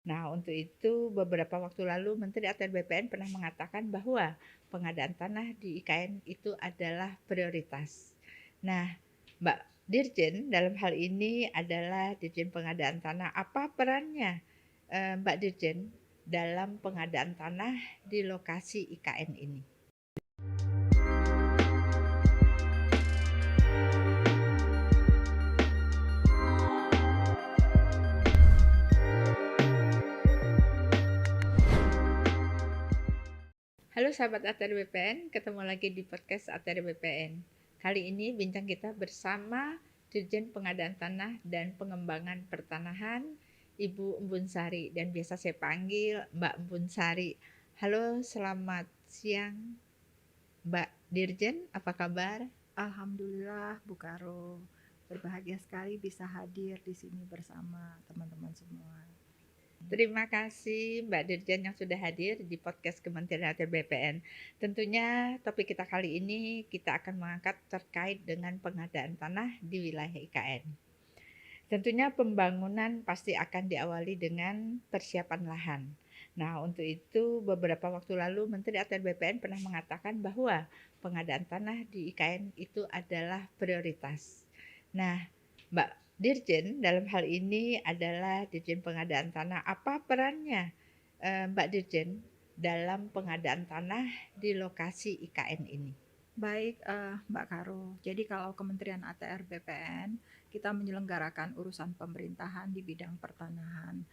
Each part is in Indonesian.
Nah, untuk itu beberapa waktu lalu Menteri ATR BPN pernah mengatakan bahwa pengadaan tanah di IKN itu adalah prioritas. Nah, Mbak Dirjen dalam hal ini adalah Dirjen Pengadaan Tanah. Apa perannya Mbak Dirjen dalam pengadaan tanah di lokasi IKN ini? Halo sahabat ATR BPN, ketemu lagi di podcast ATR BPN. Kali ini bincang kita bersama Dirjen Pengadaan Tanah dan Pengembangan Pertanahan, Ibu Embun Sari, dan biasa saya panggil Mbak Embun Sari. Halo, selamat siang Mbak Dirjen, apa kabar? Alhamdulillah Bu Karo, berbahagia sekali bisa hadir di sini bersama teman-teman semua. Terima kasih Mbak Dirjen yang sudah hadir di podcast Kementerian ATR BPN. Tentunya topik kita kali ini kita akan mengangkat terkait dengan pengadaan tanah di wilayah IKN. Tentunya pembangunan pasti akan diawali dengan persiapan lahan. Nah, untuk itu beberapa waktu lalu Menteri ATR BPN pernah mengatakan bahwa pengadaan tanah di IKN itu adalah prioritas. Nah, Mbak Dirjen dalam hal ini adalah Dirjen Pengadaan Tanah. Apa perannya Mbak Dirjen dalam pengadaan tanah di lokasi IKN ini? Baik Mbak Karo, jadi kalau Kementerian ATR BPN kita menyelenggarakan urusan pemerintahan di bidang pertanahan.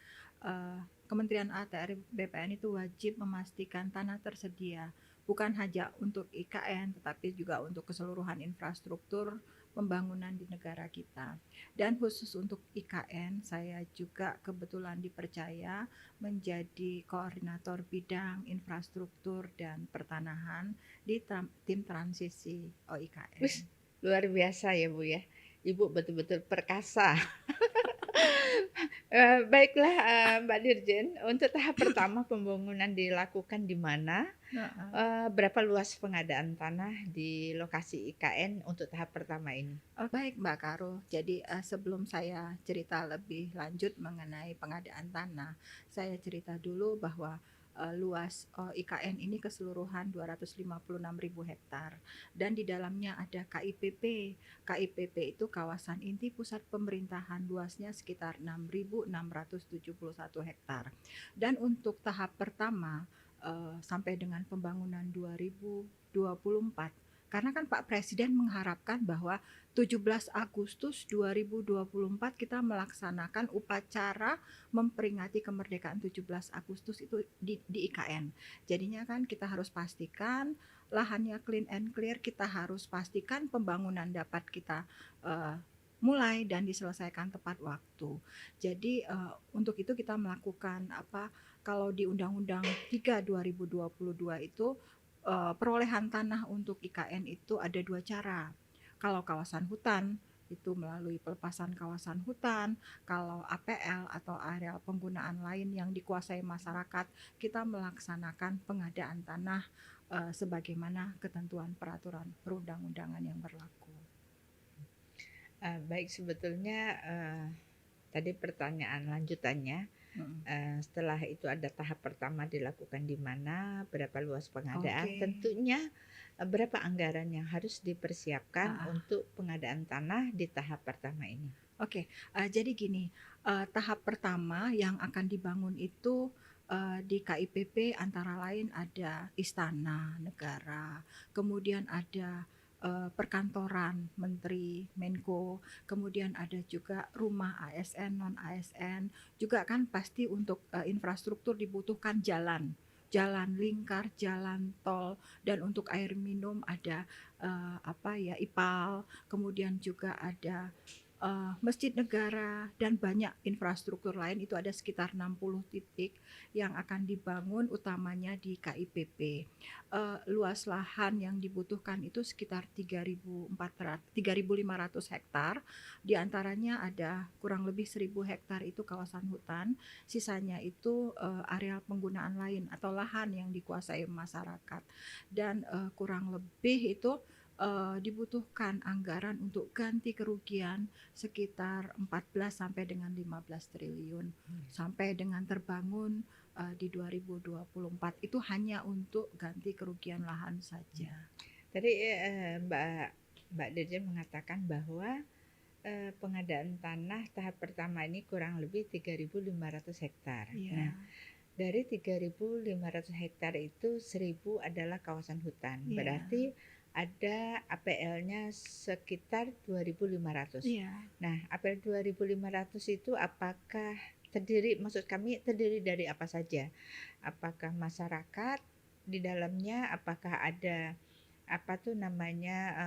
Kementerian ATR BPN itu wajib memastikan tanah tersedia bukan hanya untuk IKN tetapi juga untuk keseluruhan infrastruktur pembangunan di negara kita. Dan khusus untuk IKN, saya juga kebetulan dipercaya menjadi koordinator bidang infrastruktur dan pertanahan di tim transisi OIKN. Wis, luar biasa ya Bu ya. Ibu betul-betul perkasa. Baiklah Mbak Dirjen, untuk tahap pertama pembangunan dilakukan di mana? Nah, Berapa luas pengadaan tanah di lokasi IKN untuk tahap pertama ini? baik Mbak Karo, jadi sebelum saya cerita lebih lanjut mengenai pengadaan tanah, saya cerita dulu bahwa luas IKN ini keseluruhan 256.000 hektar dan di dalamnya ada KIPP. KIPP itu kawasan inti pusat pemerintahan, luasnya sekitar 6.671 hektar. Dan untuk tahap pertama sampai dengan pembangunan 2024, karena kan Pak Presiden mengharapkan bahwa 17 Agustus 2024 kita melaksanakan upacara memperingati kemerdekaan 17 Agustus itu di IKN. Jadinya kan kita harus pastikan lahannya clean and clear, kita harus pastikan pembangunan dapat kita mulai dan diselesaikan tepat waktu. Jadi untuk itu kita melakukan kalau di Undang-Undang 3 2022 itu perolehan tanah untuk IKN itu ada dua cara. Kalau kawasan hutan itu melalui pelepasan kawasan hutan, kalau APL atau areal penggunaan lain yang dikuasai masyarakat, kita melaksanakan pengadaan tanah sebagaimana ketentuan peraturan perundang-undangan yang berlaku. Baik, sebetulnya tadi pertanyaan lanjutannya, setelah itu ada tahap pertama dilakukan di mana, berapa luas pengadaan, Oke. tentunya berapa anggaran yang harus dipersiapkan Ah, untuk pengadaan tanah di tahap pertama ini? Oke, jadi gini, tahap pertama yang akan dibangun itu di KIPP antara lain ada istana negara, kemudian ada perkantoran Menteri Menko, kemudian ada juga rumah ASN, non ASN, juga kan pasti untuk infrastruktur dibutuhkan jalan, jalan lingkar, jalan tol, dan untuk air minum ada IPAL, kemudian juga ada masjid negara dan banyak infrastruktur lain, itu ada sekitar 60 titik yang akan dibangun utamanya di KIPP. Luas lahan yang dibutuhkan itu sekitar 3.500 hektar, di antaranya ada kurang lebih 1.000 hektar itu kawasan hutan, sisanya itu areal penggunaan lain atau lahan yang dikuasai masyarakat, dan kurang lebih itu dibutuhkan anggaran untuk ganti kerugian sekitar 14 sampai dengan 15 triliun sampai dengan terbangun di 2024 itu hanya untuk ganti kerugian lahan saja. Tadi Mbak Dirjen mengatakan bahwa pengadaan tanah tahap pertama ini kurang lebih 3.500 hektar. Iya. Nah, dari 3.500 hektar itu 1.000 adalah kawasan hutan. Iya. Berarti ada APL-nya sekitar 2.500. Iya. Nah, APL 2.500 itu apakah maksud kami terdiri dari apa saja? Apakah masyarakat di dalamnya, apakah ada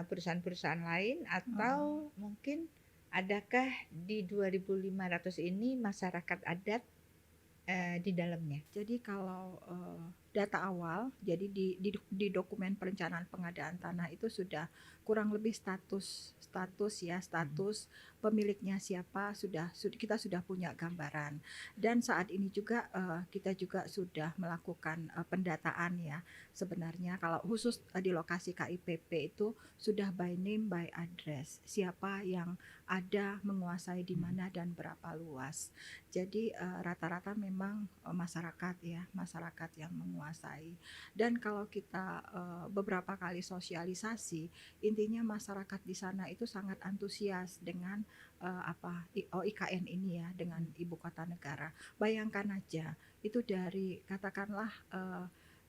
perusahaan-perusahaan lain, atau mungkin adakah di 2.500 ini masyarakat adat di dalamnya? Jadi kalau data awal, jadi di dokumen perencanaan pengadaan tanah itu sudah kurang lebih status pemiliknya siapa kita sudah punya gambaran. Dan saat ini juga kita juga sudah melakukan pendataan ya. Sebenarnya kalau khusus di lokasi KIPP itu sudah by name by address, siapa yang ada menguasai di mana dan berapa luas. Jadi rata-rata memang masyarakat yang menguasai. Dan kalau kita beberapa kali sosialisasi, intinya masyarakat di sana itu sangat antusias dengan IKN ini ya, dengan ibu kota negara. Bayangkan aja, itu dari katakanlah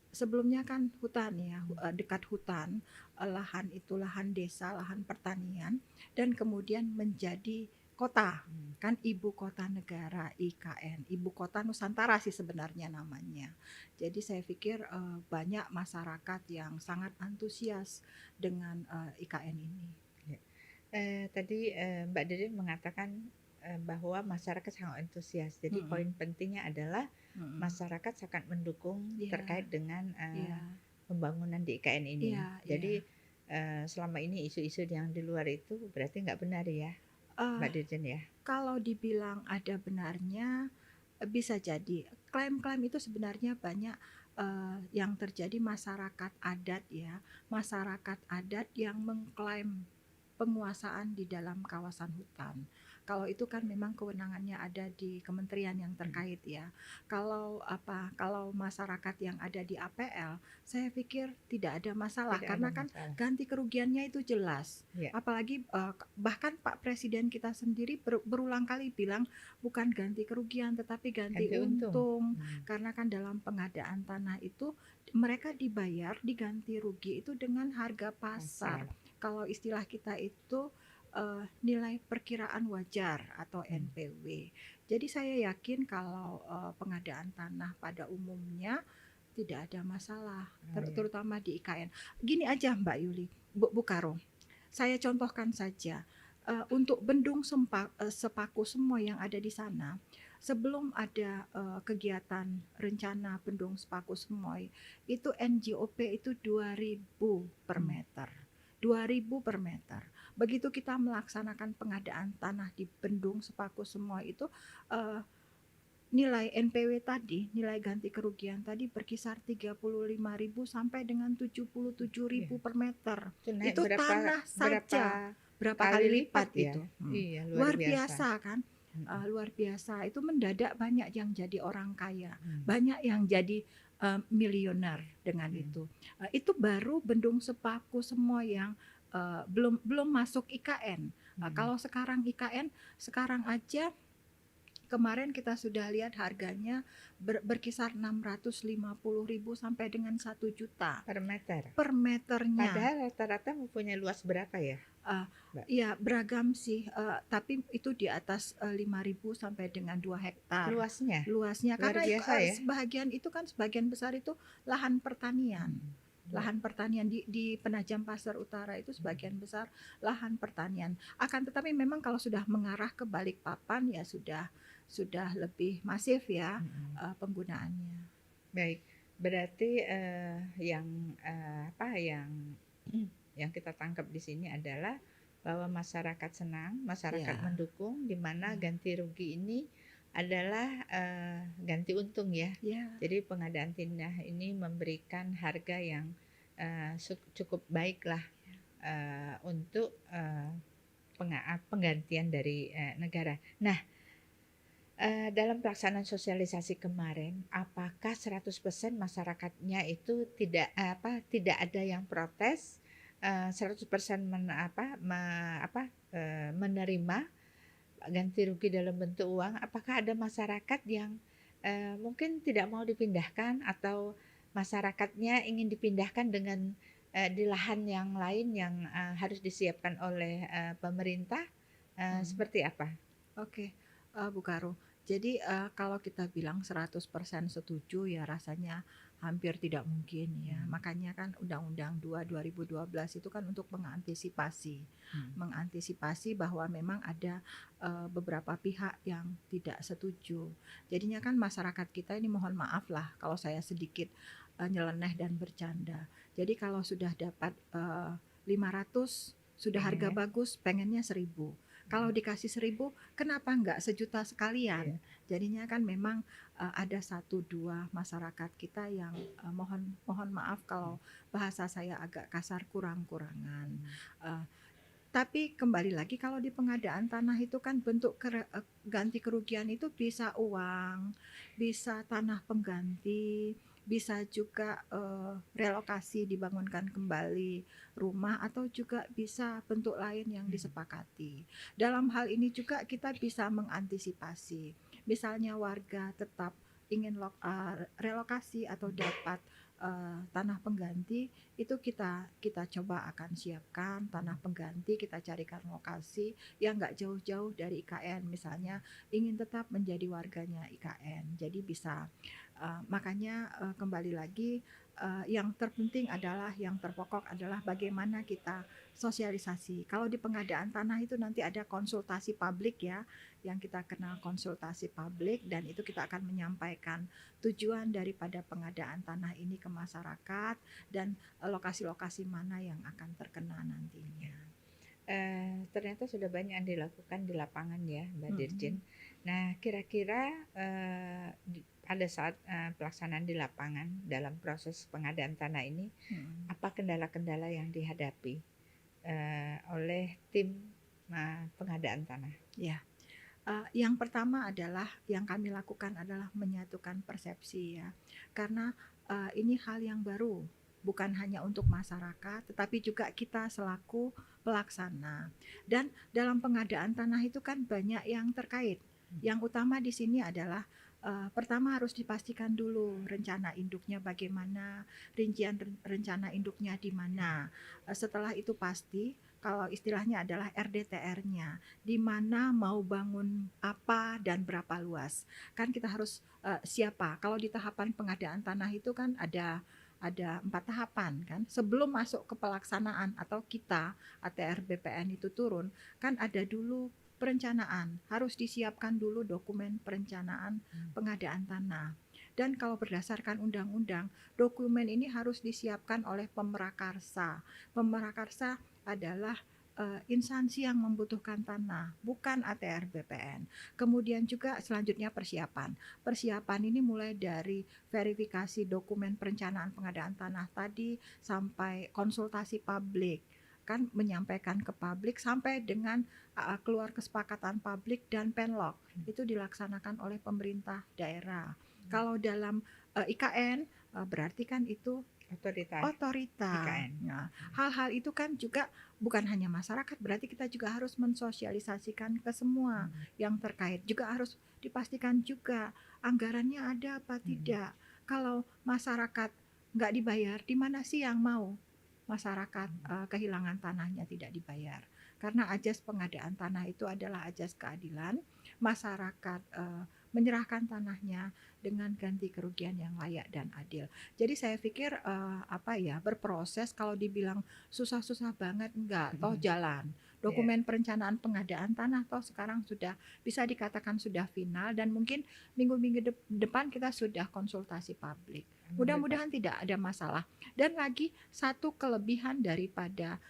sebelumnya kan hutan ya, dekat hutan, lahan itu lahan desa, lahan pertanian, dan kemudian menjadi kota, kan ibu kota negara IKN, ibu kota Nusantara sih sebenarnya namanya. Jadi saya pikir banyak masyarakat yang sangat antusias dengan IKN ini. Tadi Mbak Dede mengatakan bahwa masyarakat sangat antusias. Jadi poin pentingnya adalah masyarakat sangat mendukung terkait dengan pembangunan di IKN ini. Jadi selama ini isu-isu yang di luar itu berarti nggak benar ya, Mbak Dirjen ya? Kalau dibilang ada benarnya, bisa jadi. Klaim-klaim itu sebenarnya banyak yang terjadi masyarakat adat ya, masyarakat adat yang mengklaim penguasaan di dalam kawasan hutan. Kalau itu kan memang kewenangannya ada di kementerian yang terkait ya. Kalau masyarakat yang ada di APL, saya pikir tidak ada masalah karena kan ganti kerugiannya itu jelas. Apalagi bahkan Pak Presiden kita sendiri berulang kali bilang bukan ganti kerugian tetapi ganti untung. Karena kan dalam pengadaan tanah itu mereka diganti rugi itu dengan harga pasar. Kalau istilah kita itu nilai perkiraan wajar atau NPW. Jadi saya yakin kalau pengadaan tanah pada umumnya tidak ada masalah, terutama di IKN. Gini aja Mbak Yuli, Bu Karo, saya contohkan saja untuk Bendung Sepaku semua yang ada di sana. Sebelum ada kegiatan rencana Bendung Sepaku Semoy, itu NJOP itu 2.000 per meter. 2.000 per meter. Begitu kita melaksanakan pengadaan tanah di Bendung Sepaku Semoy itu nilai NPW tadi, nilai ganti kerugian tadi berkisar 35.000 sampai dengan 77.000 per meter. Itu tanah saja berapa kali lipat ya? Itu. Iya, luar biasa kan? Luar biasa. Itu mendadak banyak yang jadi orang kaya, banyak yang jadi miliuner dengan itu. Itu baru Bendung Sepaku semua yang belum masuk IKN. Kalau sekarang IKN, sekarang aja kemarin kita sudah lihat harganya berkisar 650.000 sampai dengan 1 juta per meter. Per meternya. Padahal rata-rata mempunyai luas berapa ya? Ya beragam sih, tapi itu di atas 5.000 sampai dengan 2 hektar. Luasnya karena ya? Sebagian besar itu lahan pertanian. Lahan pertanian di Penajam Pasir Utara itu sebagian besar lahan pertanian. Akan tetapi memang kalau sudah mengarah ke Balikpapan ya sudah lebih masif ya penggunaannya. Baik, berarti yang kita tangkap di sini adalah bahwa masyarakat senang, masyarakat mendukung, di mana ganti rugi ini adalah ganti untung ya. Jadi pengadaan tanah ini memberikan harga yang cukup baik lah untuk, penggantian dari, negara. Nah, dalam pelaksanaan sosialisasi kemarin, apakah 100% masyarakatnya itu tidak ada yang protes, 100% menerima ganti rugi dalam bentuk uang? Apakah ada masyarakat yang, mungkin tidak mau dipindahkan atau masyarakatnya ingin dipindahkan dengan, di lahan yang lain yang, harus disiapkan oleh, pemerintah, Mhm. seperti apa? Oke, Bu Karo. Jadi, kalau kita bilang 100% setuju ya rasanya hampir tidak mungkin ya. Mmm, Makanya kan Undang-Undang 2 2012 itu kan untuk mengantisipasi. mhm, Mengantisipasi bahwa memang ada, beberapa pihak yang tidak setuju. Jadinya kan masyarakat kita ini mohon maaf lah kalau saya sedikit, nyeleneh dan bercanda. Jadi kalau sudah dapat, 500 sudah harga pengennya bagus pengennya 1.000. Kalau mhm, dikasih 1.000 kenapa enggak sejuta iya, sekalian? Jadinya kan memang, ada satu 2 masyarakat kita yang, mohon mohon maaf mhm, kalau bahasa saya agak kasar kurang-kurangan. mhm, Eee, tapi kembali lagi kalau di pengadaan tanah itu kan bentuk ganti kerugian itu bisa uang, bisa tanah pengganti, bisa juga, relokasi dibangunkan kembali rumah atau juga bisa bentuk lain yang mhm, disepakati. Dalam hal ini juga kita bisa mengantisipasi. Misalnya warga tetap ingin relokasi atau mhm, dapat, tanah pengganti, itu kita kita coba akan siapkan tanah mhm, pengganti, kita carikan lokasi yang nggak jauh-jauh dari IKN. Misalnya ingin tetap menjadi warganya IKN, jadi bisa. Makanya, kembali lagi, yang terpenting adalah yang terpokok adalah bagaimana kita sosialisasi. Kalau di pengadaan tanah itu nanti ada konsultasi publik ya, yang kita kenal konsultasi publik dan itu kita akan menyampaikan tujuan daripada pengadaan tanah ini ke masyarakat dan lokasi-lokasi mana yang akan terkena iya. nantinya. Ternyata sudah banyak yang dilakukan di lapangan ya, Mbak Dirjen. Mhm, Nah, kira-kira, pada saat, pelaksanaan di lapangan dalam proses pengadaan tanah ini, mhm. apa kendala-kendala yang dihadapi, oleh tim, pengadaan tanah? Ya, yang pertama adalah yang kami lakukan adalah menyatukan persepsi ya. Karena, ini hal yang baru, bukan hanya untuk masyarakat, tetapi juga kita selaku pelaksana. Dan dalam pengadaan tanah itu kan banyak yang terkait. Mhm, Yang utama di sini adalah, pertama harus dipastikan dulu rencana induknya bagaimana, rincian rencana induknya di mana. Setelah itu pasti, kalau istilahnya adalah RDTR-nya di mana mau bangun apa dan berapa luas. Kan kita harus, siapa, kalau di tahapan pengadaan tanah itu kan ada 4 tahapan kan. Sebelum masuk ke pelaksanaan atau kita ATR BPN itu turun, kan ada dulu perencanaan, harus disiapkan dulu dokumen perencanaan mhm, pengadaan tanah. Dan kalau berdasarkan undang-undang, dokumen ini harus disiapkan oleh pemrakarsa. Pemrakarsa adalah instansi yang membutuhkan tanah, bukan ATR BPN. Kemudian juga selanjutnya persiapan. Persiapan ini mulai dari verifikasi dokumen perencanaan pengadaan tanah tadi sampai konsultasi publik kan menyampaikan ke publik sampai dengan keluar kesepakatan publik dan penlok mhm, itu dilaksanakan oleh pemerintah daerah. mhm. Kalau dalam IKN berarti kan itu Otorita otorita. IKN. Nah, Mhm, hal-hal itu kan juga bukan hanya masyarakat, berarti kita juga harus mensosialisasikan ke semua mhm, yang terkait. Juga harus dipastikan juga anggarannya ada apa mhm, tidak. Kalau masyarakat nggak dibayar, di mana sih yang mau masyarakat mhm, kehilangan tanahnya tidak dibayar? Karena ajas pengadaan tanah itu adalah ajas keadilan, masyarakat menyerahkan tanahnya dengan ganti kerugian yang layak dan adil. Jadi saya pikir, apa ya, berproses kalau dibilang susah-susah banget, enggak, toh mhm. jalan. Iya, Dokumen perencanaan pengadaan tanah toh sekarang sudah bisa dikatakan sudah final dan mungkin minggu-minggu depan kita sudah konsultasi publik. menurut Pak Mudah-mudahan tidak ada masalah. Dan lagi satu kelebihan daripada,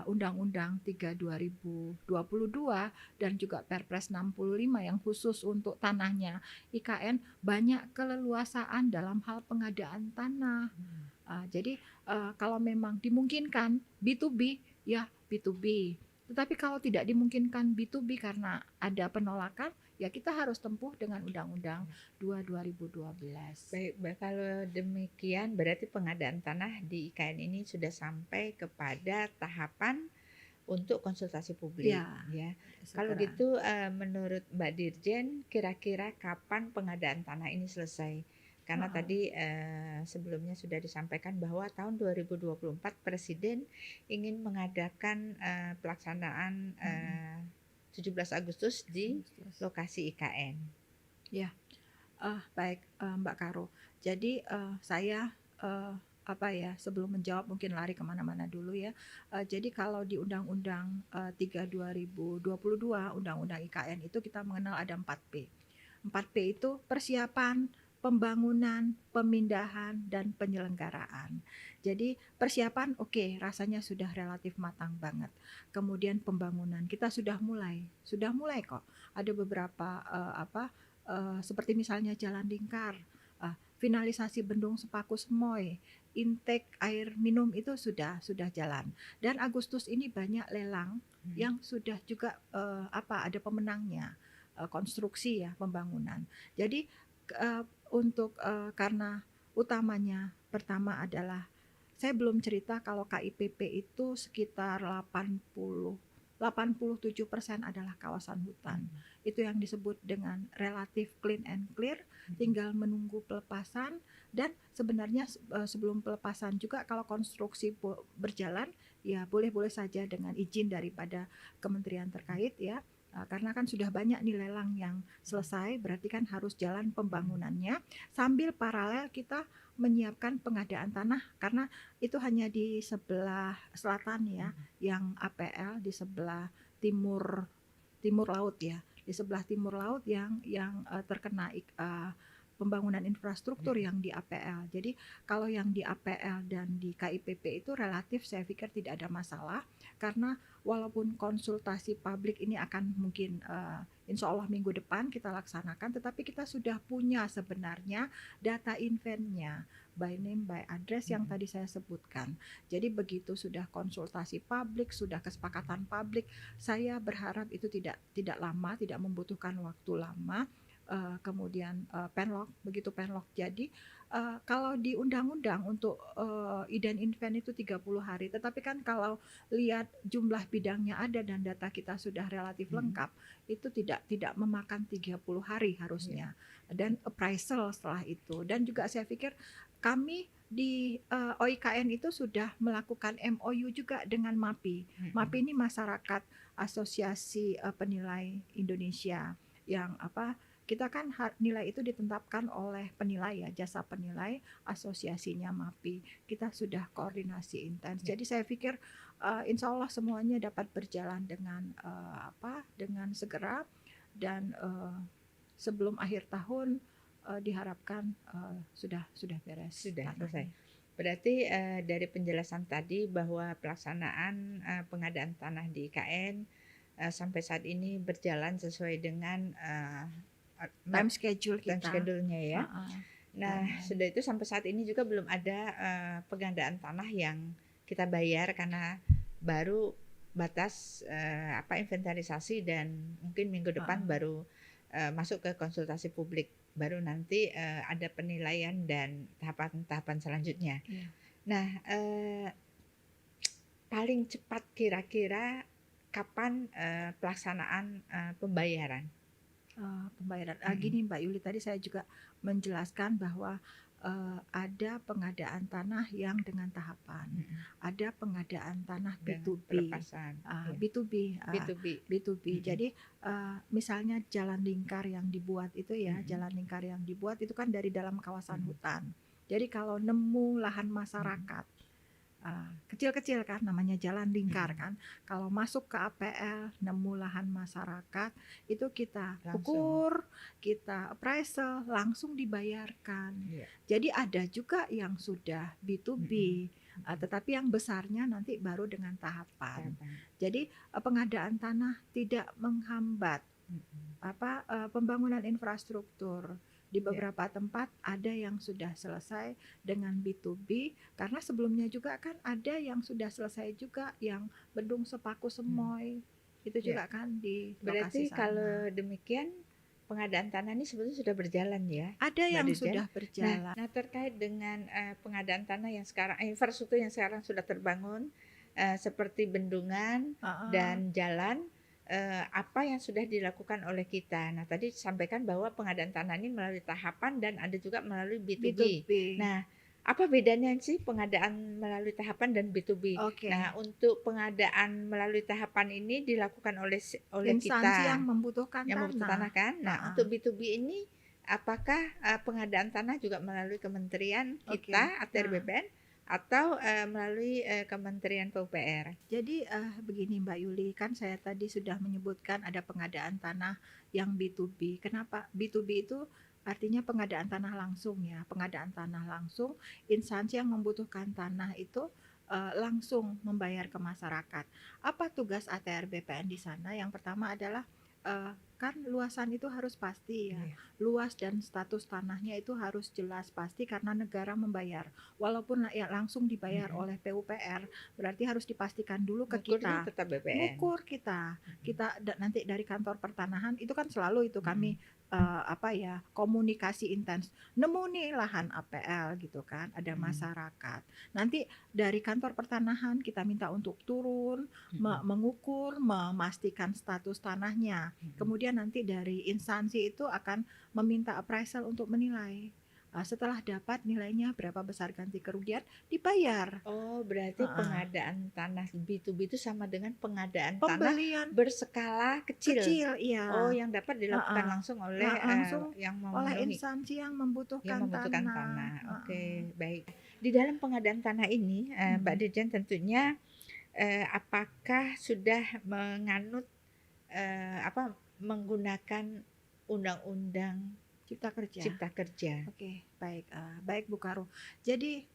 Undang-Undang 3 2022 dan juga Perpres 65 yang khusus untuk tanahnya IKN banyak keleluasaan dalam hal pengadaan tanah. mhm, Jadi, kalau memang dimungkinkan B2B, ya B2B. Tetapi kalau tidak dimungkinkan B2B karena ada penolakan, ya kita harus tempuh dengan Undang-Undang 2 2012. Baik, kalau demikian berarti pengadaan tanah di IKN ini sudah sampai kepada tahapan untuk konsultasi publik, Ya, ya. Kalau segera. gitu, menurut Mbak Dirjen, kira-kira kapan pengadaan tanah ini selesai? Karena Heeh. tadi, sebelumnya sudah disampaikan bahwa tahun 2024 Presiden ingin mengadakan, pelaksanaan, 17 Agustus di lokasi IKN. Ya. Baik, Mbak Karo. Jadi, saya, sebelum menjawab mungkin lari kemana-mana dulu ya. Jadi kalau di Undang-Undang 3 2022, Undang-Undang IKN itu kita mengenal ada 4P. 4P itu persiapan, pembangunan, pemindahan, dan penyelenggaraan. Jadi persiapan oke, rasanya sudah relatif matang banget. Kemudian pembangunan kita sudah mulai kok. Ada beberapa seperti misalnya Jalan Lingkar, finalisasi Bendung Sepaku Semoy, intake air minum itu sudah jalan. Dan Agustus ini banyak lelang yang sudah juga ada pemenangnya, konstruksi ya, pembangunan. Jadi karena utamanya pertama adalah saya belum cerita kalau KIPP itu sekitar 87% adalah kawasan hutan. Itu yang disebut dengan relatif clean and clear, tinggal menunggu pelepasan. Dan sebenarnya sebelum pelepasan juga kalau konstruksi berjalan, ya boleh-boleh saja dengan izin daripada kementerian terkait ya. Karena kan sudah banyak nih lelang yang selesai, berarti kan harus jalan pembangunannya. Sambil paralel kita menyiapkan pengadaan tanah, karena itu hanya di sebelah selatan ya, yang APL di sebelah timur laut ya, di sebelah timur laut yang terkena pembangunan infrastruktur yang di APL. Jadi kalau yang di APL dan di KIPP itu relatif saya pikir tidak ada masalah, karena walaupun konsultasi publik ini akan mungkin insya Allah minggu depan kita laksanakan, tetapi kita sudah punya sebenarnya data inventnya by name by address yang tadi saya sebutkan. Jadi begitu sudah konsultasi publik, sudah kesepakatan publik, saya berharap itu tidak lama, tidak membutuhkan waktu lama. Kemudian penlok, begitu penlok jadi kalau di undang-undang untuk ident invent itu 30 hari, tetapi kan kalau lihat jumlah bidangnya ada dan data kita sudah relatif lengkap, itu tidak memakan 30 hari harusnya, dan appraisal setelah itu. Dan juga saya pikir kami di OIKN itu sudah melakukan MOU juga dengan MAPI. MAPI ini Masyarakat Asosiasi Penilai Indonesia, yang kita kan nilai itu ditetapkan oleh penilai ya, jasa penilai asosiasinya MAPI. Kita sudah koordinasi intens. Jadi saya pikir insya Allah semuanya dapat berjalan dengan segera, dan sebelum akhir tahun diharapkan sudah beres. Sudah selesai. Berarti dari penjelasan tadi bahwa pelaksanaan pengadaan tanah di IKN sampai saat ini berjalan sesuai dengan time schedule kita. Time schedule-nya ya. Nah, sudah itu sampai saat ini juga belum ada pengadaan tanah yang kita bayar karena baru batas inventarisasi, dan mungkin minggu depan baru masuk ke konsultasi publik, baru nanti ada penilaian dan tahapan-tahapan selanjutnya. Nah, paling cepat kira-kira kapan pelaksanaan pembayaran? Gini Mbak Yuli, tadi saya juga menjelaskan bahwa ada pengadaan tanah yang dengan tahapan, ada pengadaan tanah B2B, B2B. Jadi misalnya Jalan Lingkar yang dibuat itu ya, Jalan Lingkar yang dibuat itu kan dari dalam kawasan hutan. Jadi kalau nemu lahan masyarakat kecil-kecil kan, namanya Jalan Lingkar kan, kalau masuk ke APL nemu lahan masyarakat, itu kita ukur, kita appraisal, langsung dibayarkan. Jadi ada juga yang sudah B2B, tetapi yang besarnya nanti baru dengan tahapan. Jadi pengadaan tanah tidak menghambat pembangunan infrastruktur Di Ya. beberapa tempat ada yang sudah selesai dengan B2B, karena sebelumnya juga kan ada yang sudah selesai juga yang Bendung Sepaku Hmm. Semoy, itu Ya. juga kan di lokasi Berarti sana. kalau demikian pengadaan tanah ini sebetulnya sudah berjalan ya, Ada Mbak yang Dirjen. sudah Nah, berjalan. terkait dengan pengadaan tanah yang sekarang, infrastruktur yang sekarang sudah terbangun, seperti bendungan Heeh. dan jalan, apa yang sudah dilakukan oleh kita. Nah, tadi disampaikan bahwa pengadaan tanah ini melalui tahapan dan ada juga melalui B2B. B2B. Nah, apa bedanya sih pengadaan melalui tahapan dan B2B? Nah, Oke. untuk pengadaan melalui tahapan ini dilakukan oleh Instansi yang kita membutuhkan yang membutuhkan tanah tanah. kan. Nah, Heeh. untuk B2B ini apakah pengadaan tanah juga melalui kementerian Oke. kita ATR Nah, BPN atau melalui Kementerian PUPR? jadi begini Mbak Yuli, kan saya tadi sudah menyebutkan ada pengadaan tanah yang B2B. Kenapa? B2B itu artinya pengadaan tanah langsung ya. Pengadaan tanah langsung, instansi yang membutuhkan tanah itu langsung membayar ke masyarakat. Apa tugas ATR BPN di sana? Yang pertama adalah kan luasan itu harus pasti ya. Iya. Luas dan status tanahnya itu harus jelas pasti karena negara membayar. Walaupun ya langsung dibayar Mm-mm. oleh PUPR, berarti harus dipastikan dulu ke Ngukurnya kita. tetap BPN. Ngukur kita. Kita nanti dari kantor pertanahan itu kan selalu itu Mm-mm. kami komunikasi intens. Nemu nih lahan APL gitu kan, ada Mm-mm. masyarakat. Nanti dari kantor pertanahan kita minta untuk turun, Mm-mm. mengukur, memastikan status tanahnya. Mm-mm. Kemudian nanti dari instansi itu akan meminta appraisal untuk menilai. Setelah dapat nilainya berapa besar ganti kerugian, dibayar. Oh, berarti Heeh. pengadaan tanah B2B itu sama dengan pengadaan tanah Pembelian berskala kecil. kecil, Oh, iya. yang dapat dilakukan Heeh. langsung oleh Langsung yang oleh memenuhi, instansi yang yang membutuhkan membutuhkan tanah. tanah. Heeh. Oke, baik. Di dalam pengadaan tanah ini, Mbak Mm-mm. Dirjen tentunya apakah sudah menganut menggunakan undang-undang Cipta Kerja. Cipta Kerja? Oke, baik, baik Bu Karo. Jadi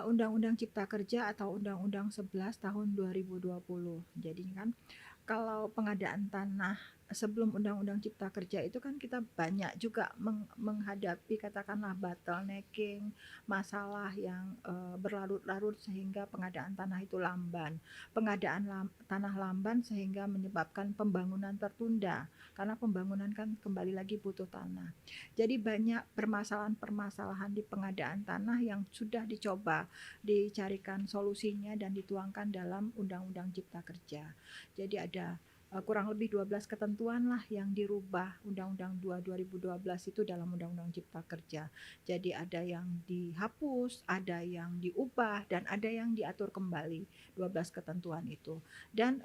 Undang-Undang Cipta Kerja atau Undang-Undang 11 tahun 2020. Jadi kan kalau pengadaan tanah sebelum Undang-Undang Cipta Kerja itu kan kita banyak juga menghadapi katakanlah bottlenecking, masalah yang berlarut-larut sehingga pengadaan tanah itu lamban. Pengadaan tanah lamban sehingga menyebabkan pembangunan tertunda karena pembangunan kan kembali lagi butuh tanah. Jadi banyak permasalahan-permasalahan di pengadaan tanah yang sudah dicoba dicarikan solusinya dan dituangkan dalam Undang-Undang Cipta Kerja. Jadi ada kurang lebih 12 ketentuan lah yang dirubah Undang-Undang 2 2012 itu dalam Undang-Undang Cipta Kerja. Jadi ada yang dihapus, ada yang diubah dan ada yang diatur kembali 12 ketentuan itu. Dan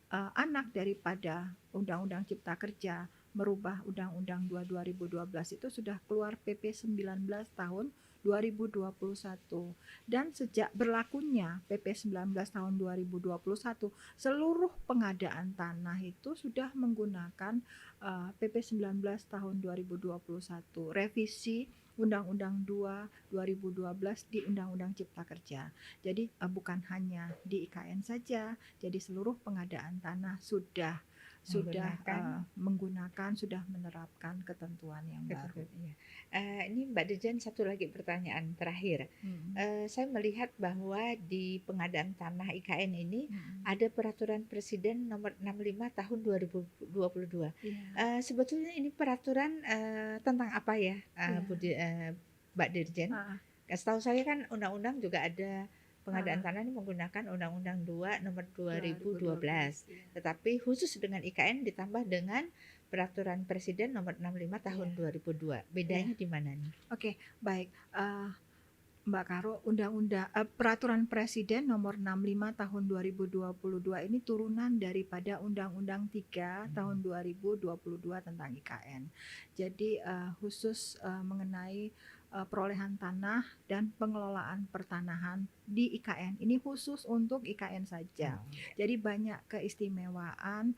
anak daripada Undang-Undang Cipta Kerja merubah Undang-Undang 2 2012 itu sudah keluar PP 19 tahun 2021 dan sejak berlakunya PP 19 tahun 2021 seluruh pengadaan tanah itu sudah menggunakan PP 19 tahun 2021 revisi Undang-Undang 2 2012 di Undang-Undang Cipta Kerja. Jadi bukan hanya di IKN saja, jadi seluruh pengadaan tanah sudah Menggunakan menggunakan, sudah menerapkan ketentuan yang baru. iya. Ini Mbak Dirjen satu lagi pertanyaan terakhir. Mm-mm. Saya melihat bahwa di pengadaan tanah IKN ini Mm-mm. ada peraturan Presiden nomor 65 tahun 2022. Iya. Sebetulnya ini peraturan tentang apa ya, Iya. Mbak Dirjen? Ah, Setahu saya kan undang-undang juga ada pengadaan ah, tanah ini menggunakan Undang-Undang 2 nomor 2012. 2012. Iya. Tetapi khusus dengan IKN ditambah dengan Peraturan Presiden nomor 65 tahun Iya. 2002. Iya. Bedanya di mana nih? Oke, baik. Mbak Karo, Peraturan Presiden Nomor 65 Tahun 2022 ini turunan daripada Undang-Undang 3 Tahun 2022 tentang IKN. Jadi khusus mengenai perolehan tanah dan pengelolaan pertanahan di IKN. Ini khusus untuk IKN saja. Oh, Jadi banyak keistimewaan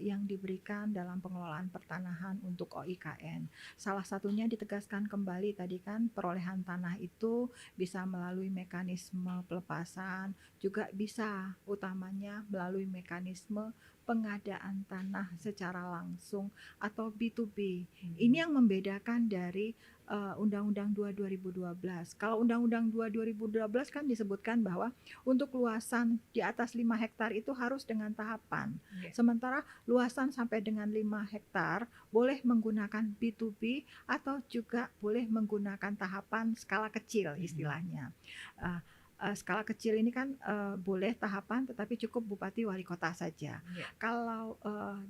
yang diberikan dalam pengelolaan pertanahan untuk OIKN. Salah satunya ditegaskan kembali tadi kan perolehan tanah itu bisa melalui mekanisme pelepasan, juga bisa utamanya melalui mekanisme pengadaan tanah secara langsung atau B2B. Ini yang membedakan dari Undang-Undang 2 2012. Kalau Undang-Undang 2 2012 kan disebutkan bahwa untuk luasan di atas 5 hektar itu harus dengan tahapan. Sementara luasan sampai dengan 5 hektar boleh menggunakan B2B atau juga boleh menggunakan tahapan skala kecil istilahnya. Skala kecil ini kan boleh tahapan tetapi cukup bupati wali kota saja. Kalau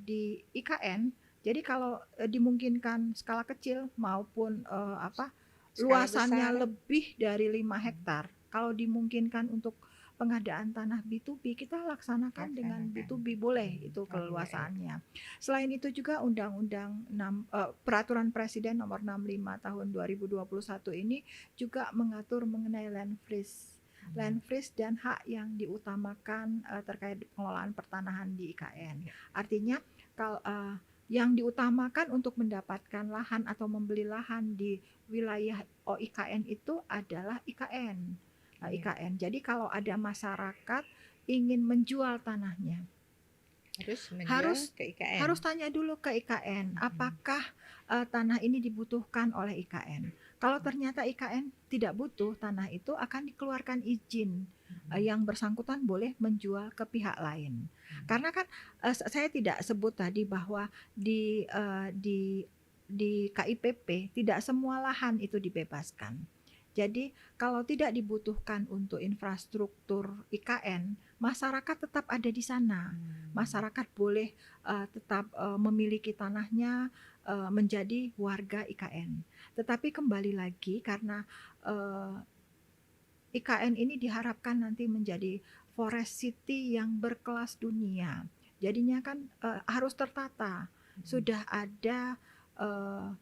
di IKN, jadi kalau dimungkinkan skala kecil maupun luasannya lebih dari 5 hektar, kalau dimungkinkan untuk pengadaan tanah B2B, kita laksanakan dengan B2B, boleh itu keluasannya. Selain itu juga Undang-Undang Peraturan Presiden Nomor 65 Tahun 2021 ini juga mengatur mengenai land freeze dan hak yang diutamakan terkait pengelolaan pertanahan di IKN. Artinya kalau yang diutamakan untuk mendapatkan lahan atau membeli lahan di wilayah OIKN itu adalah IKN. Jadi kalau ada masyarakat ingin menjual tanahnya, harus tanya dulu ke IKN, apakah tanah ini dibutuhkan oleh IKN. Kalau ternyata IKN tidak butuh tanah itu, akan dikeluarkan izin yang bersangkutan boleh menjual ke pihak lain. Karena kan saya tidak sebut tadi bahwa di KIPP tidak semua lahan itu dibebaskan. Jadi kalau tidak dibutuhkan untuk infrastruktur IKN, masyarakat tetap ada di sana. Masyarakat boleh tetap memiliki tanahnya, menjadi warga IKN. Tetapi kembali lagi karena IKN ini diharapkan nanti menjadi forest city yang berkelas dunia. Jadinya kan harus tertata. Sudah ada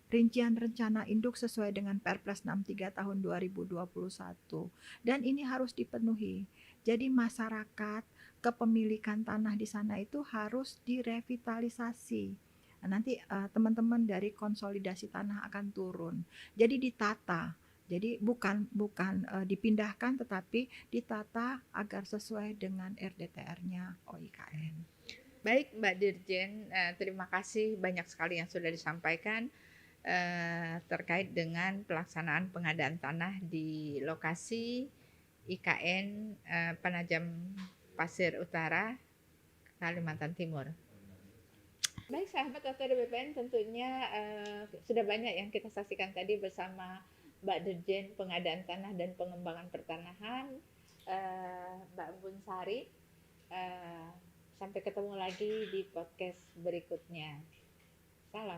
rincian rencana induk sesuai dengan Perpres 63 tahun 2021. Dan ini harus dipenuhi. Jadi masyarakat kepemilikan tanah di sana itu harus direvitalisasi. Nanti teman-teman dari konsolidasi tanah akan turun. Jadi ditata. Jadi bukan dipindahkan tetapi ditata agar sesuai dengan RDTR-nya OIKN. Baik Mbak Dirjen, terima kasih banyak sekali yang sudah disampaikan terkait dengan pelaksanaan pengadaan tanah di lokasi IKN Penajam Pasir Utara, Kalimantan Timur. Baik sahabat ATR BPN, tentunya sudah banyak yang kita saksikan tadi bersama Mbak Dirjen Pengadaan Tanah dan Pengembangan Pertanahan, Mbak Bunsari. Sampai ketemu lagi di podcast berikutnya. Salam.